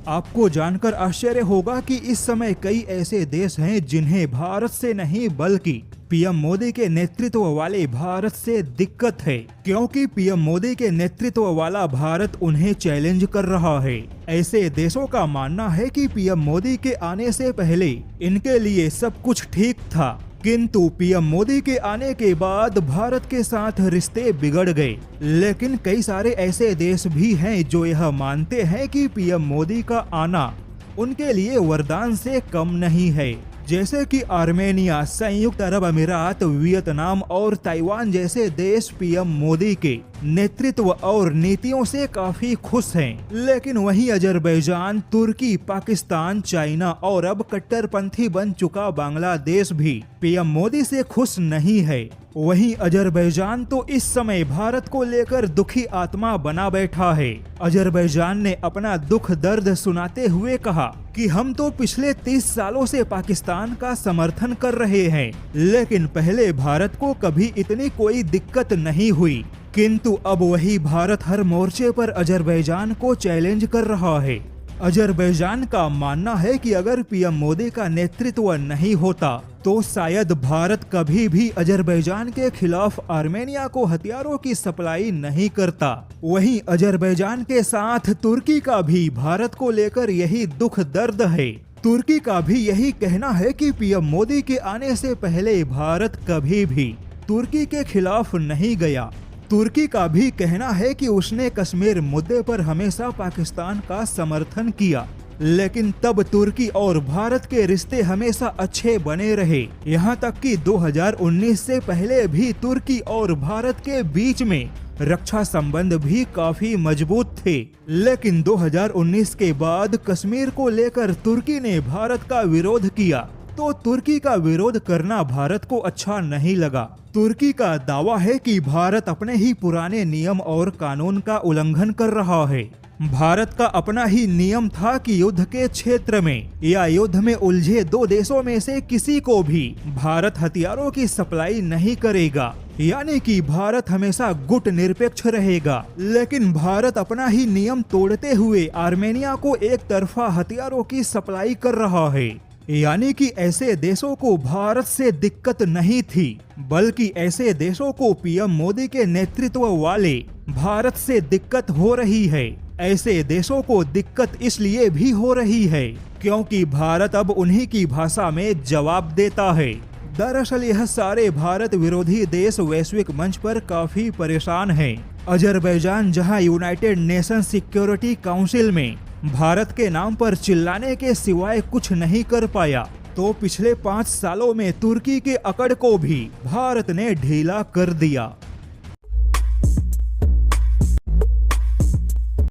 आपको जानकर आश्चर्य होगा कि इस समय कई ऐसे देश हैं जिन्हें भारत से नहीं बल्कि पीएम मोदी के नेतृत्व वाले भारत से दिक्कत है, क्योंकि पीएम मोदी के नेतृत्व वाला भारत उन्हें चैलेंज कर रहा है। ऐसे देशों का मानना है कि पीएम मोदी के आने से पहले इनके लिए सब कुछ ठीक था, किंतु पीएम मोदी के आने के बाद भारत के साथ रिश्ते बिगड़ गए। लेकिन कई सारे ऐसे देश भी हैं जो यह मानते हैं कि पीएम मोदी का आना उनके लिए वरदान से कम नहीं है, जैसे कि आर्मेनिया, संयुक्त अरब अमीरात, वियतनाम और ताइवान जैसे देश पीएम मोदी के नेतृत्व और नीतियों से काफी खुश हैं। लेकिन वहीं अजरबैजान, तुर्की, पाकिस्तान, चाइना और अब कट्टरपंथी बन चुका बांग्लादेश भी पीएम मोदी से खुश नहीं है। वहीं अजरबैजान तो इस समय भारत को लेकर दुखी आत्मा बना बैठा है। अजरबैजान ने अपना दुख दर्द सुनाते हुए कहा कि हम तो पिछले 30 सालों से पाकिस्तान का समर्थन कर रहे हैं, लेकिन पहले भारत को कभी इतनी कोई दिक्कत नहीं हुई, किंतु अब वही भारत हर मोर्चे पर अजरबैजान को चैलेंज कर रहा है। अजरबैजान का मानना है कि अगर पीएम मोदी का नेतृत्व नहीं होता तो शायद भारत कभी भी अजरबैजान के खिलाफ आर्मेनिया को हथियारों की सप्लाई नहीं करता। वहीं अजरबैजान के साथ तुर्की का भी भारत को लेकर यही दुख दर्द है। तुर्की का भी यही कहना है कि पीएम मोदी के आने से पहले भारत कभी भी तुर्की के खिलाफ नहीं गया। तुर्की का भी कहना है कि उसने कश्मीर मुद्दे पर हमेशा पाकिस्तान का समर्थन किया, लेकिन तब तुर्की और भारत के रिश्ते हमेशा अच्छे बने रहे। यहाँ तक कि 2019 से पहले भी तुर्की और भारत के बीच में रक्षा संबंध भी काफी मजबूत थे। लेकिन 2019 के बाद कश्मीर को लेकर तुर्की ने भारत का विरोध किया, तो तुर्की का विरोध करना भारत को अच्छा नहीं लगा। तुर्की का दावा है कि भारत अपने ही पुराने नियम और कानून का उल्लंघन कर रहा है। भारत का अपना ही नियम था कि युद्ध के क्षेत्र में या युद्ध में उलझे दो देशों में से किसी को भी भारत हथियारों की सप्लाई नहीं करेगा, यानी कि भारत हमेशा गुट निरपेक्ष रहेगा। लेकिन भारत अपना ही नियम तोड़ते हुए आर्मेनिया को एक तरफा हथियारों की सप्लाई कर रहा है, यानी कि ऐसे देशों को भारत से दिक्कत नहीं थी, बल्कि ऐसे देशों को पीएम मोदी के नेतृत्व वाले भारत से दिक्कत हो रही है। ऐसे देशों को दिक्कत इसलिए भी हो रही है क्योंकि भारत अब उन्हीं की भाषा में जवाब देता है। दरअसल यह सारे भारत विरोधी देश वैश्विक मंच पर काफी परेशान हैं। अजरबैजान जहां यूनाइटेड नेशन सिक्योरिटी काउंसिल में भारत के नाम पर चिल्लाने के सिवाय कुछ नहीं कर पाया, तो पिछले 5 सालों में तुर्की के अकड़ को भी भारत ने ढीला कर दिया।